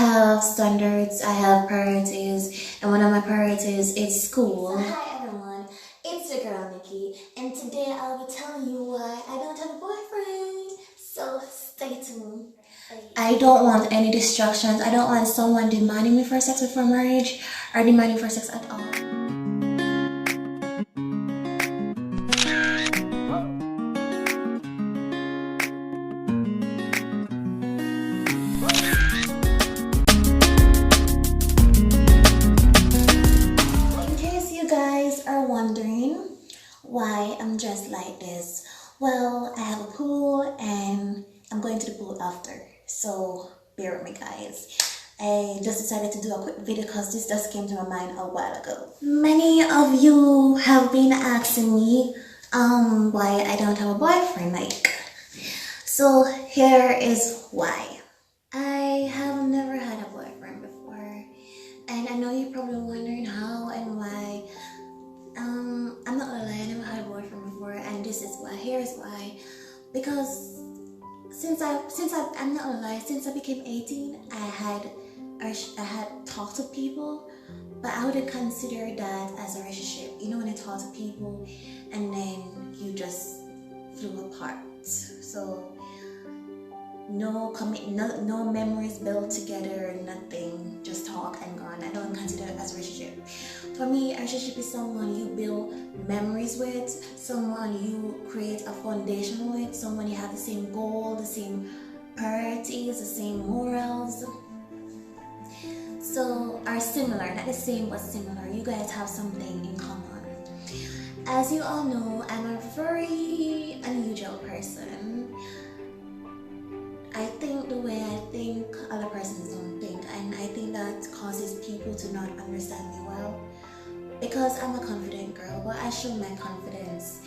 have standards, I have priorities, and one of my priorities is school. So hi everyone, it's your girl Nikki, and today I'll be telling you why I don't have a boyfriend. So stay tuned. I don't want any distractions. I don't want someone demanding me for sex before marriage or demanding for sex at all. In case you guys are wondering why I'm dressed like this, well, I have a pool and I'm going to the pool after, so bear with me guys. I just decided to do a quick video because this just came to my mind a while ago. Many of you have been asking me why I don't have a boyfriend, so here is why. I have never had a boyfriend before, and I know you're probably wondering how and why. I'm not gonna lie, I never had a boyfriend before, and this is why. Here's why. Because since I'm not gonna lie, since I became 18, I had talked to people, but I wouldn't consider that as a relationship. You know, when you talk to people and then you just flew apart. So no memories built together, nothing, just talk and gone. I don't consider it as a relationship. For me, a relationship is someone you build memories with, someone you create a foundation with, someone you have the same goal, the same priorities, the same morals. So are similar, not the same but similar. You guys have something in common. As you all know, I'm a very unusual person. I think the way I think, other persons don't think, and I think that causes people to not understand me well. Because I'm a confident girl, but I show my confidence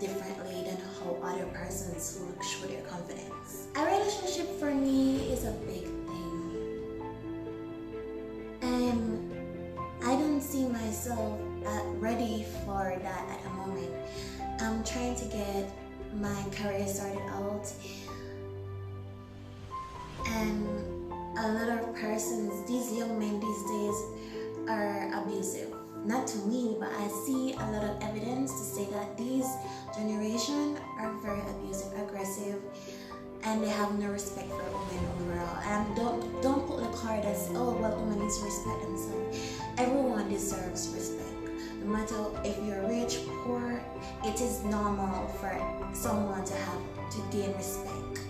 differently than how other persons would show their confidence. A relationship for me is a big thing, and I don't see myself ready for that at the moment. I'm trying to get my career started out, and a lot of persons, these young men these days, are abusive. Not to me, but I see a lot of evidence to say that these generation are very abusive, aggressive, and they have no respect for women overall. And don't put the card as, oh well, women need to respect themselves. Everyone deserves respect. No matter if you're rich, poor, it is normal for someone to gain respect.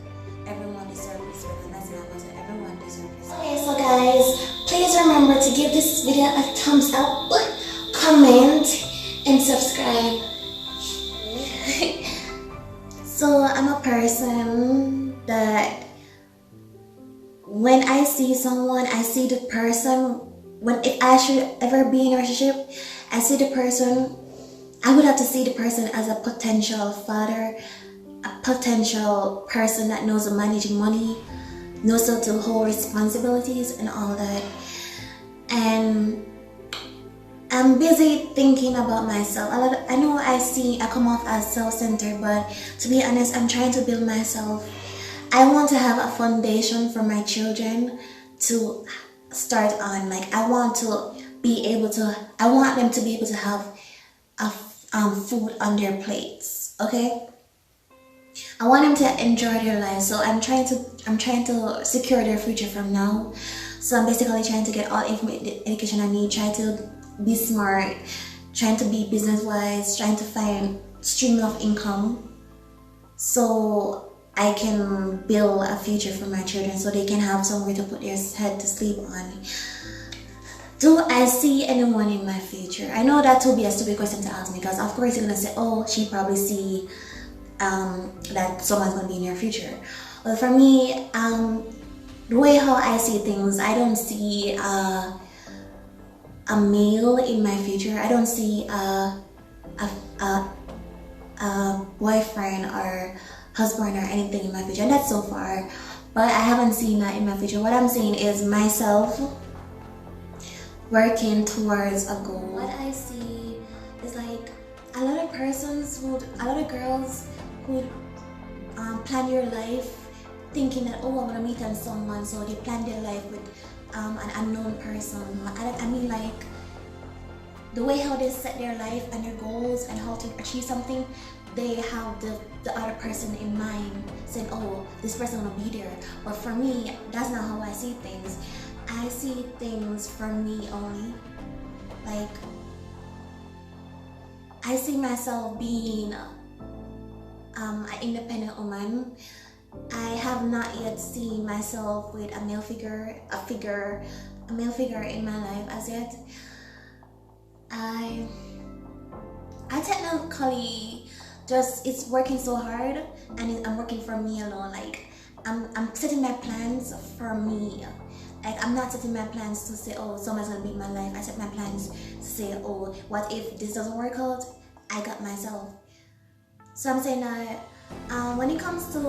Everyone deserves respect, and that's not what everyone deserves respect. Okay, so guys, please remember to give this video a thumbs up, comment, and subscribe. So I'm a person that when I see someone, I see the person. If I should ever be in a relationship, I see the person. I would have to see the person as a potential father, a potential person that knows how to manage money, knows how to hold responsibilities and all that. And I'm busy thinking about myself. I know I come off as self-centered, but to be honest, I'm trying to build myself. I want to have a foundation for my children to start on. I want them to be able to have food on their plates. Okay, I want them to enjoy their life, so I'm trying to secure their future from now. So I'm basically trying to get all the education I need, trying to be smart, trying to be business wise, trying to find stream of income so I can build a future for my children, so they can have somewhere to put their head to sleep on. Do I see anyone in my future? I know that will be a stupid question to ask me, because of course you're gonna say, oh, she probably see that someone's gonna be in your future. Well, for me, the way how I see things, I don't see a male in my future. I don't see a boyfriend or husband or anything in my future, and that's so far. But I haven't seen that in my future. What I'm seeing is myself working towards a goal. What I see is a lot of girls would plan your life thinking that, oh, I'm gonna meet on someone, so they plan their life with an unknown person. I mean, like, the way how they set their life and their goals and how to achieve something, they have the other person in mind, saying, oh, this person will be there. But for me, that's not how I see things. I see things for me only. Like, I see myself being an independent woman. I have not yet seen myself with a male figure in my life as yet. I technically just, it's working so hard, and I'm working for me alone. Like, I'm setting my plans for me. Like, I'm not setting my plans to say, oh, someone's gonna be in my life. I set my plans to say, oh, what if this doesn't work out? I got myself. So I'm saying that when it comes to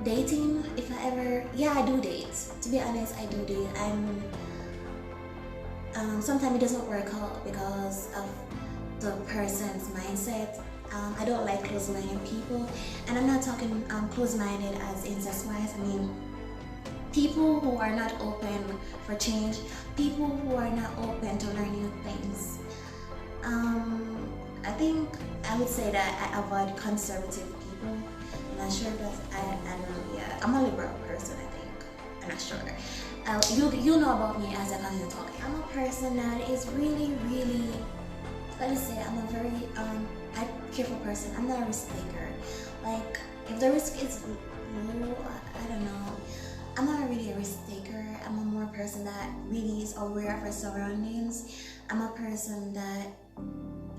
dating, if I ever, yeah, I do date. To be honest, I do date. And sometimes it doesn't work out because of the person's mindset. I don't like close-minded people, and I'm not talking close-minded as incest-wise. I mean, people who are not open for change, people who are not open to learn new things. I think I would say that I avoid conservative people. I'm not sure, but I don't know. Yeah, I'm a liberal person, I think. I'm not sure. You know about me as I continue talking. I'm a person that is really, really, let me say, I'm a very careful person. I'm not a risk taker. Like, if the risk is low, I don't know. I'm not really a risk taker. I'm a more person that really is aware of her surroundings. I'm a person that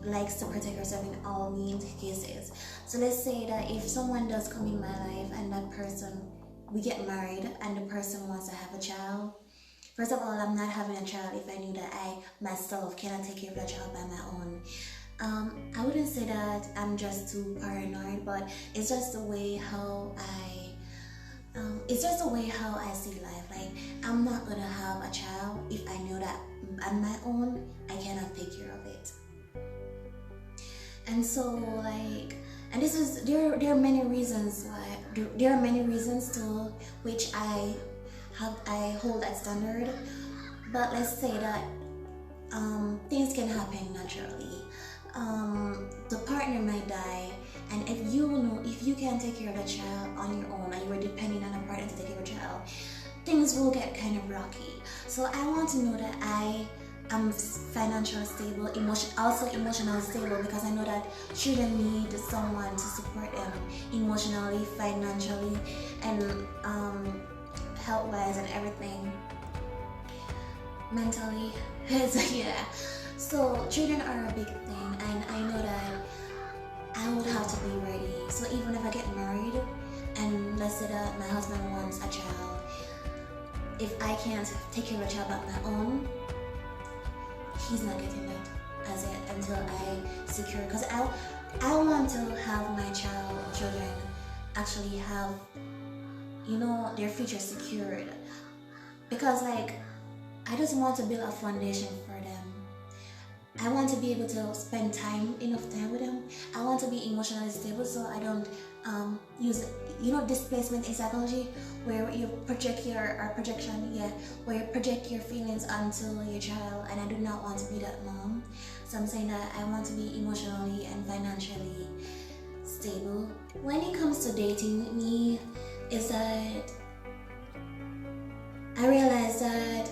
likes to protect herself in all means cases. So let's say that if someone does come in my life and that person, we get married and the person wants to have a child. First of all, I'm not having a child if I knew that I myself cannot take care of that child by my own. I wouldn't say that I'm just too paranoid, but it's just the way how I see life. Like, I'm not gonna have a child if I know that on my own I cannot take care of it. And so, like, and this is there are many reasons why there are many reasons to which I hold that standard. But let's say that things can happen naturally. The partner might die, and if you can't take care of the child on your own and you are depending on a partner to take care of a child, things will get kind of rocky. So I want to know that I'm financially stable, also emotionally stable, because I know that children need someone to support them emotionally, financially, and health-wise and everything, mentally. So yeah, so children are a big thing, and I know that I would have to be ready. So even if I get married and let's say that my husband wants a child, if I can't take care of a child by my own, he's not getting that as it until I secure, because I want to have my children actually have, their future secured, because like I just want to build a foundation for them. I want to be able to spend enough time with them. I want to be emotionally stable, so I don't use displacement in psychology, where you project where you project your feelings onto your child, and I do not want to be that mom. So I'm saying that I want to be emotionally and financially stable. When it comes to dating me, is that I realize that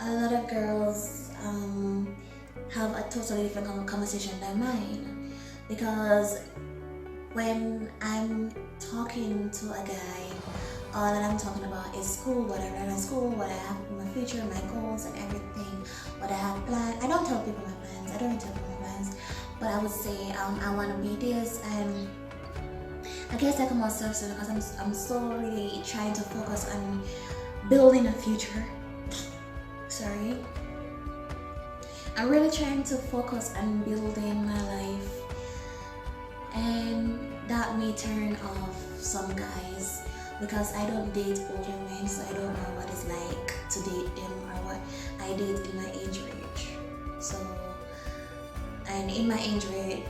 a lot of girls have a totally different conversation than mine, because when I'm talking to a guy, all that I'm talking about is school, what I learn in school, what I have in my future, my goals and everything, what I have planned. I don't tell people my plans, but I would say I want to be this, and I guess I call myself so because I'm so really trying to focus on building a future. I'm really trying to focus on building my life, and that may turn off some guys because I don't date older men, so I don't know what it's like to date them or what I date in my age range. So, and in my age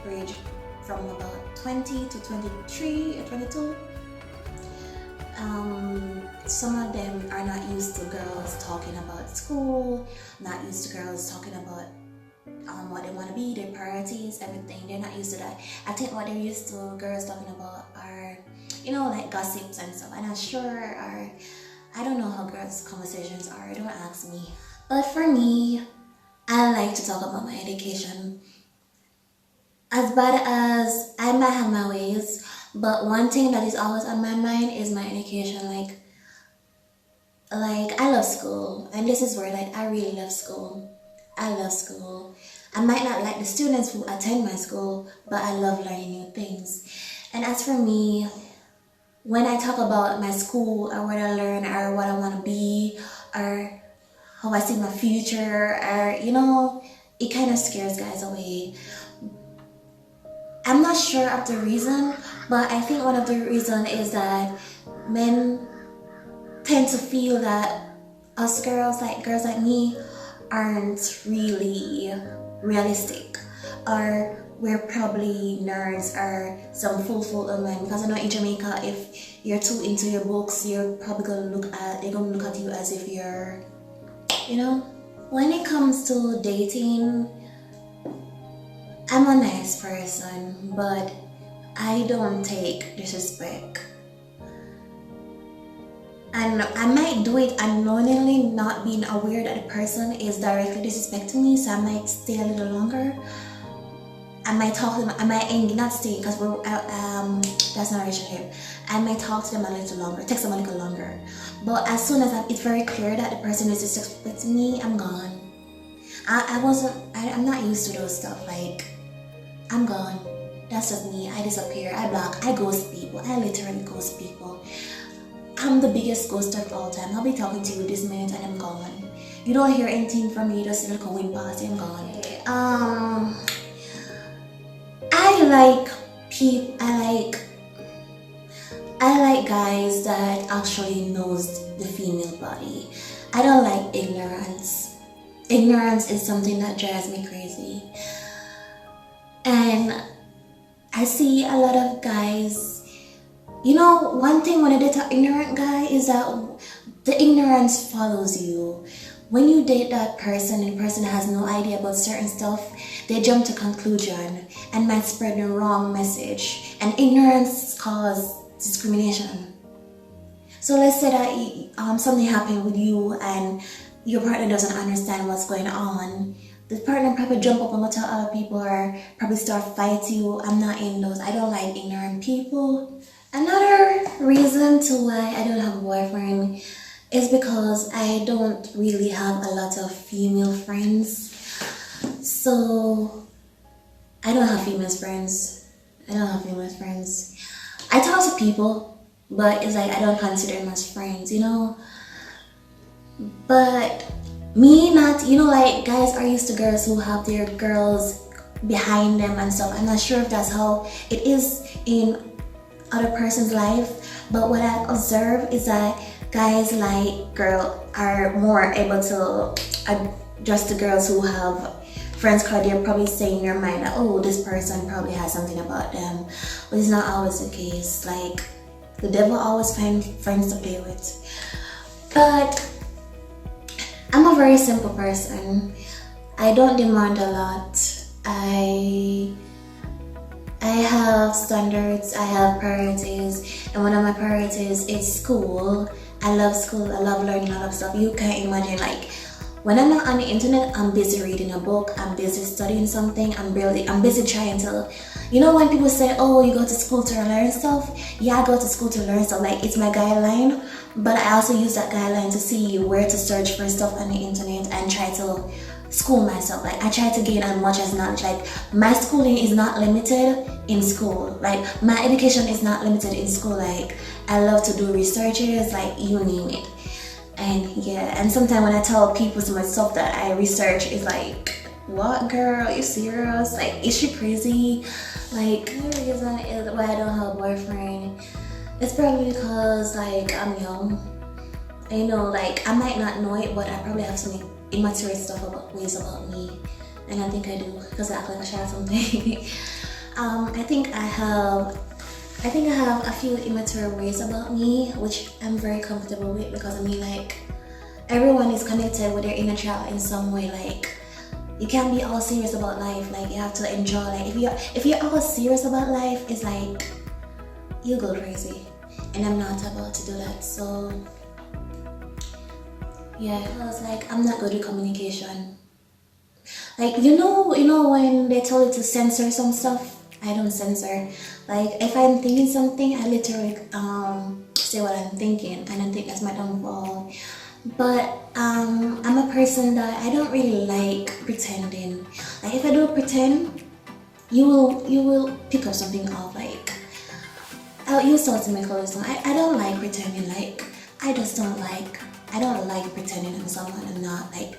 range from about 20 to 23 or 22, Some of them are not used to girls talking about school, not used to girls talking about what they want to be, their priorities, everything. They're not used to that. I think what they're used to girls talking about are, like gossips and stuff. I'm not sure, or I don't know how girls' conversations are. Don't ask me. But for me, I like to talk about my education. As bad as I might have my ways, but one thing that is always on my mind is my education. Like I love school, and this is where I really love school. I love school. I might not like the students who attend my school, but I love learning new things. And as for me, when I talk about my school or what I learn or what I want to be or how I see my future or it kind of scares guys away. I'm not sure of the reason, but I think one of the reason is that men tend to feel that us girls like me aren't really realistic, or we're probably nerds or some fool of men. Because I know in Jamaica, if you're too into your books, you're probably they're gonna look at you as if you're, When it comes to dating, I'm a nice person, but I don't take disrespect. And I might do it unknowingly, not being aware that the person is directly disrespecting me, so I might stay a little longer. I might talk to them, I might not stay because that's not a relationship. I might talk to them a little longer, text them a little longer. But as soon as it's very clear that the person is disrespecting me, I'm gone. I'm not used to those stuff, I'm gone. That's just me. I disappear, I block, I ghost people. I literally ghost people. I'm the biggest ghoster of all time. I'll be talking to you this minute and I'm gone. You don't hear anything from me, just a wind past, I'm gone. I like guys that actually knows the female body. I don't like ignorance. Ignorance is something that drives me crazy. And I see a lot of guys, one thing when I date an ignorant guy is that the ignorance follows you. When you date that person and the person has no idea about certain stuff, they jump to conclusion and might spread the wrong message. And ignorance causes discrimination. So let's say that something happened with you and your partner doesn't understand what's going on. The partner probably jump up and go tell other people or probably start fighting you. I'm not in those. I don't like ignorant people. Another reason to why I don't have a boyfriend is because I don't really have a lot of female friends. So I don't have female friends. I talk to people, but it's I don't consider them as friends, But me not, guys are used to girls who have their girls behind them and stuff. I'm not sure if that's how it is in other person's life, but what I observe is that guys are more able to adjust to girls who have friends, because they're probably saying in their mind that, oh, this person probably has something about them, but it's not always the case. The devil always finds friends to play with. But I'm a very simple person. I don't demand a lot. I have standards, I have priorities, and one of my priorities is school. I love school, I love learning a lot of stuff. You can't imagine, when I'm not on the internet, I'm busy reading a book, I'm busy studying something, I'm busy trying to, when people say, oh, you go to school to learn stuff? Yeah, I go to school to learn stuff, it's my guideline, but I also use that guideline to see where to search for stuff on the internet and try to school myself. I try to gain as much as knowledge. My schooling is not limited in school. My education is not limited in school. I love to do researches, you name it. And yeah, and sometimes when I tell people some stuff that I research, it's what, girl, are you serious? Is she crazy? The reason is why I don't have a boyfriend, it's probably because I'm young. I might not know it, but I probably have some immature ways about me, and I think I do because I act like I share something. I think I have I think I have a few immature ways about me, which I'm very comfortable with, because I mean, like, everyone is connected with their inner child in some way. Like, you can't be all serious about life. Like, you have to enjoy. Like, if you're all serious about life, it's like you go crazy, and I'm not about to do that. So yeah, because like I'm not good with communication. Like, you know when they tell you to censor some stuff, I don't censor. Like, if I'm thinking something, I literally say what I'm thinking, and I think that's my downfall. But I'm a person that I don't really like pretending. Like, if I do pretend, you will pick up something off. Like, you start to make all this. I don't like pretending. Like, I don't like pretending I'm someone I'm not. Like,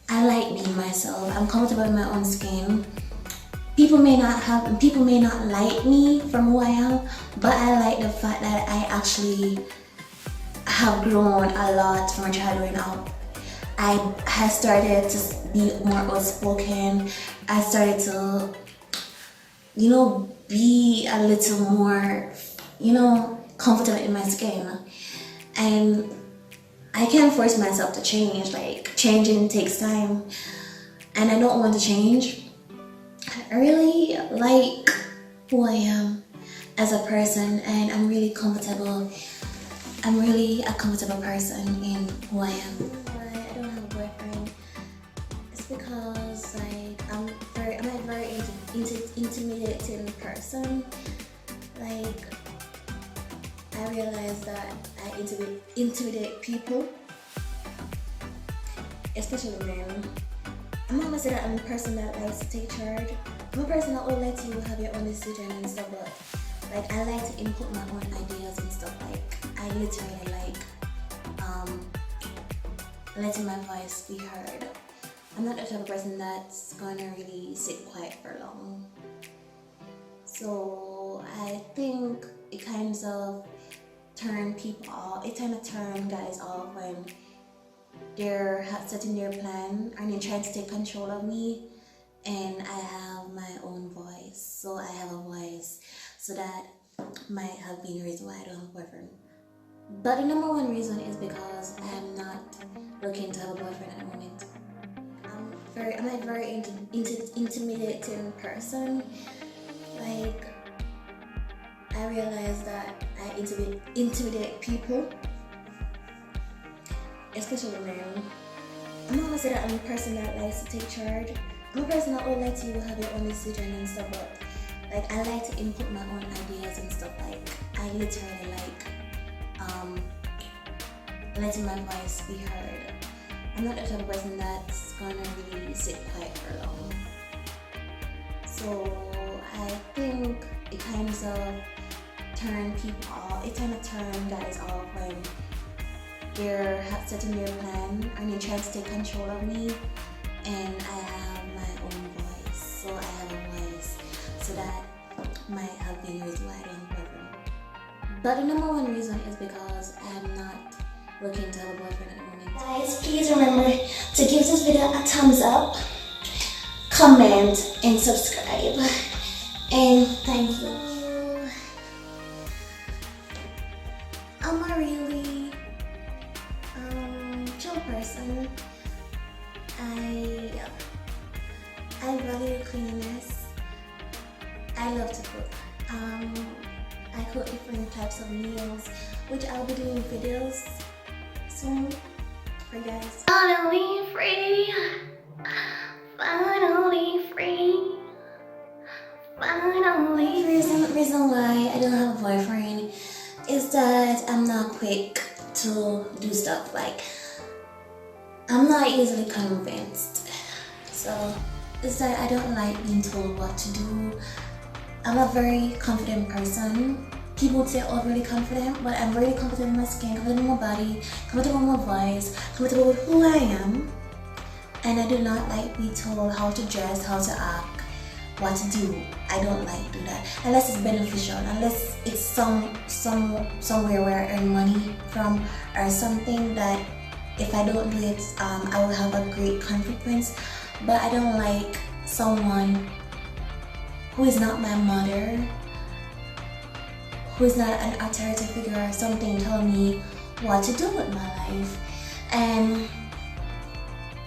I like being myself. I'm comfortable in my own skin. People may not like me from who I am, but I like the fact that I actually have grown a lot from a child growing up. I have started to be more outspoken. I started to, be a little more, comfortable in my skin. And I can't force myself to change. Like, changing takes time, and I don't want to change. I really like who I am as a person, and I'm really comfortable. I'm really a comfortable person in who I am. Why I don't have a boyfriend? It's because like I'm a very intimidating person. Like, I realize that I intimidate people, especially men. I'm not gonna say that I'm a person that likes to take charge. I'm a person that will let you have your own decision and stuff, but like, I like to input my own ideas and stuff. Like, I literally like letting my voice be heard. I'm not the type of person that's gonna really sit quiet for long. So I think it kind of turn people off. It kind of turn guys off when they're setting their plan and they're trying to take control of me, and I have my own voice. So I have a voice, so that might have been the reason why I don't have a boyfriend. But the number one reason is because I am not looking to have a boyfriend at the moment. I'm a very intimidating person. Like, I realize that I intimidate people, especially men. I'm not gonna say that I'm a person that likes to take charge. I'm a person that will let you have your own decision and stuff, but like, I like to input my own ideas and stuff. Like, I literally like letting my voice be heard. I'm not the type of person that's gonna really sit quiet for long. So I think it kind of turn people off. It kind of turn guys off when they're setting their plan and they're trying to take control of me, and I have my own voice. So I have a voice, so that might have been the reason why I don't have a boyfriend. But the number one reason is because I'm not looking to have a boyfriend at the moment. Guys, please remember to give this video a thumbs up, comment, and subscribe. And thank you. I'm a really chill person. I value cleanliness. I love to cook. I cook different types of meals, which I'll be doing videos soon for you guys. Finally free. Finally free. Finally. The reason why I don't have a boyfriend is that I'm not quick to do stuff. Like, I'm not easily convinced. So it's that I don't like being told what to do. I'm a very confident person. People say overly confident, but I'm really confident in my skin, confident in my body, comfortable with my voice, comfortable with who I am. And I do not like being told how to dress, how to act, what to do. I don't like to do that unless it's beneficial, unless it's somewhere where I earn money from, or something that if I don't do it, I will have a great consequence. But I don't like someone who is not my mother who's not an authority figure or something tell me what to do with my life. And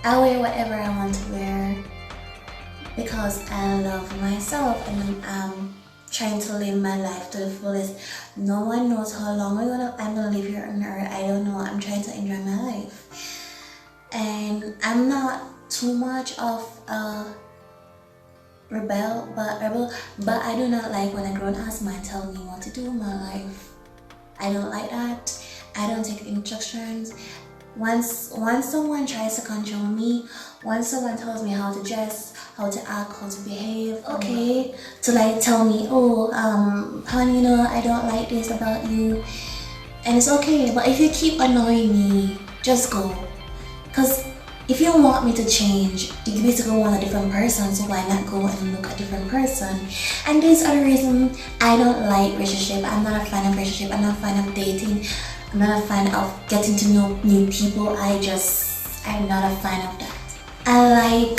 I wear whatever I want to wear because I love myself and I'm trying to live my life to the fullest. No one knows how long I'm gonna live here on earth. I don't know. I'm trying to enjoy my life. And I'm not too much of a rebel, but I do not like when a grown-ass man tell me what to do in my life. I don't like that. I don't take instructions. Once someone tries to control me, once someone tells me how to dress, how to act, how to behave, okay, to like tell me, oh, honey, you know, I don't like this about you, and it's okay. But if you keep annoying me, just go. Cause if you want me to change, you basically want a different person, so why not go and look a different person? And these are the reasons I don't like relationship. I'm not a fan of relationship. I'm not a fan of dating. I'm not a fan of getting to know new people. I'm not a fan of that. I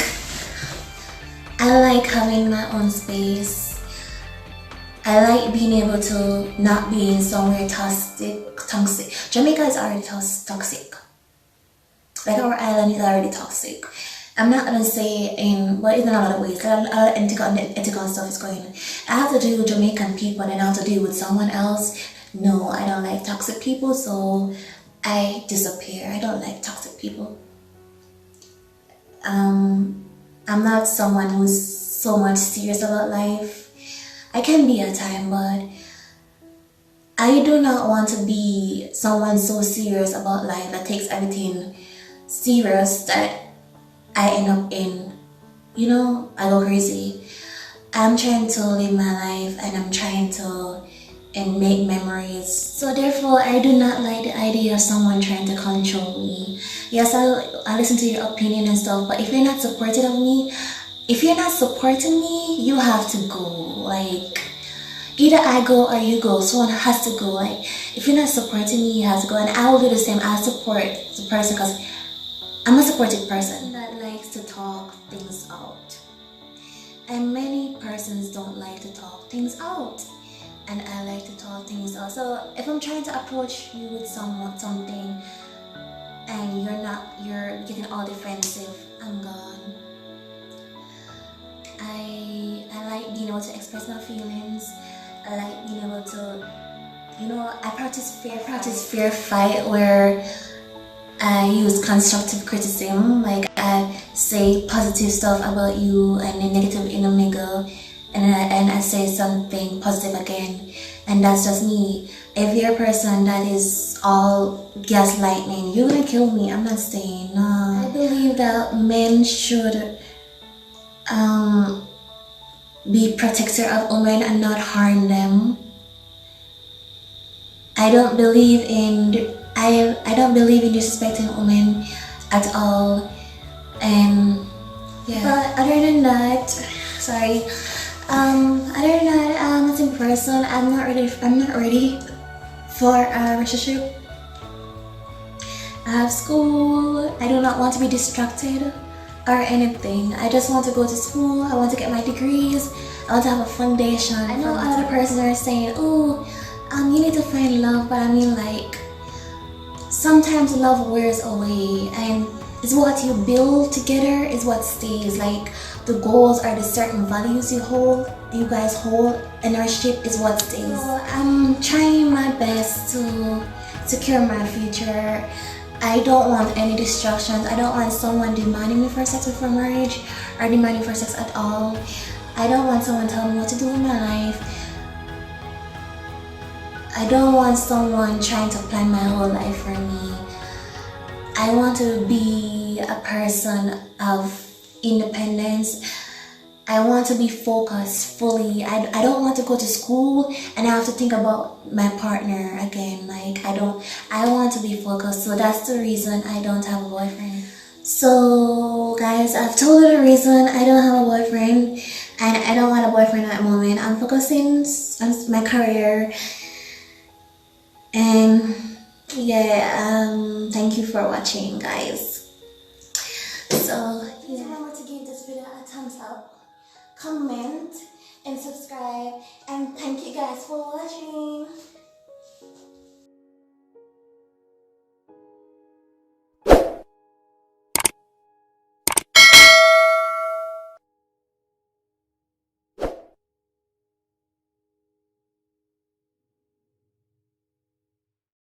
like having my own space. I like being able to not be in somewhere toxic. Jamaica is already toxic. Like our island is already toxic. I'm not gonna say but in a lot of ways. A lot of ethical stuff is going on. I have to deal with Jamaican people and I have to deal with someone else. No, I don't like toxic people, so I disappear. I don't like toxic people. I'm not someone who's so much serious about life. I can be at time, but I do not want to be someone so serious about life that takes everything serious that I end up in, you know, I go crazy. I'm trying to live my life and I'm trying to make memories. So therefore, I do not like the idea of someone trying to control me. Yes, I listen to your opinion and stuff, but if you're not supportive of me, if you're not supporting me, you have to go. Like, either I go or you go. Someone has to go. Like, if you're not supporting me, you have to go. And I will do the same. I'll support the person because I'm a supportive person that likes to talk things out. And many persons don't like to talk things out. And I like to talk things out. So if I'm trying to approach you with something and you're getting all defensive, I'm gone. I like being able to express my feelings. I like being able to, you know, I practice fair fight where I use constructive criticism. Like I say positive stuff about you and then negative in the middle, and I say something positive again, and that's just me. If you're a person that is all gaslighting, you're gonna kill me. I'm not staying. No. I believe that men should be protector of women and not harm them. I don't believe in disrespecting women at all. And yeah. But other than that, as in person, I'm not ready for a relationship. I have school. I do not want to be distracted or anything. I just want to go to school. I want to get my degrees. I want to have a foundation. I know other persons are saying, oh, you need to find love, but I mean, like, sometimes love wears away, and it's what you build together is what stays. Like, the goals are the certain values you guys hold, and our relationship is what stays. So I'm trying my best to secure my future. I don't want any distractions. I don't want someone demanding me for sex before marriage or demanding for sex at all. I don't want someone telling me what to do in my life. I don't want someone trying to plan my whole life for me. I want to be a person of independence. I want to be focused fully. I don't want to go to school and I have to think about my partner again. Like, I want to be focused. So that's the reason I don't have a boyfriend. So guys, I've told you the reason I don't have a boyfriend, and I don't want a boyfriend at the moment. I'm focusing on my career. And yeah, thank you for watching, guys. So yeah, remember to give this video a thumbs up, comment, and subscribe. And thank you guys for watching.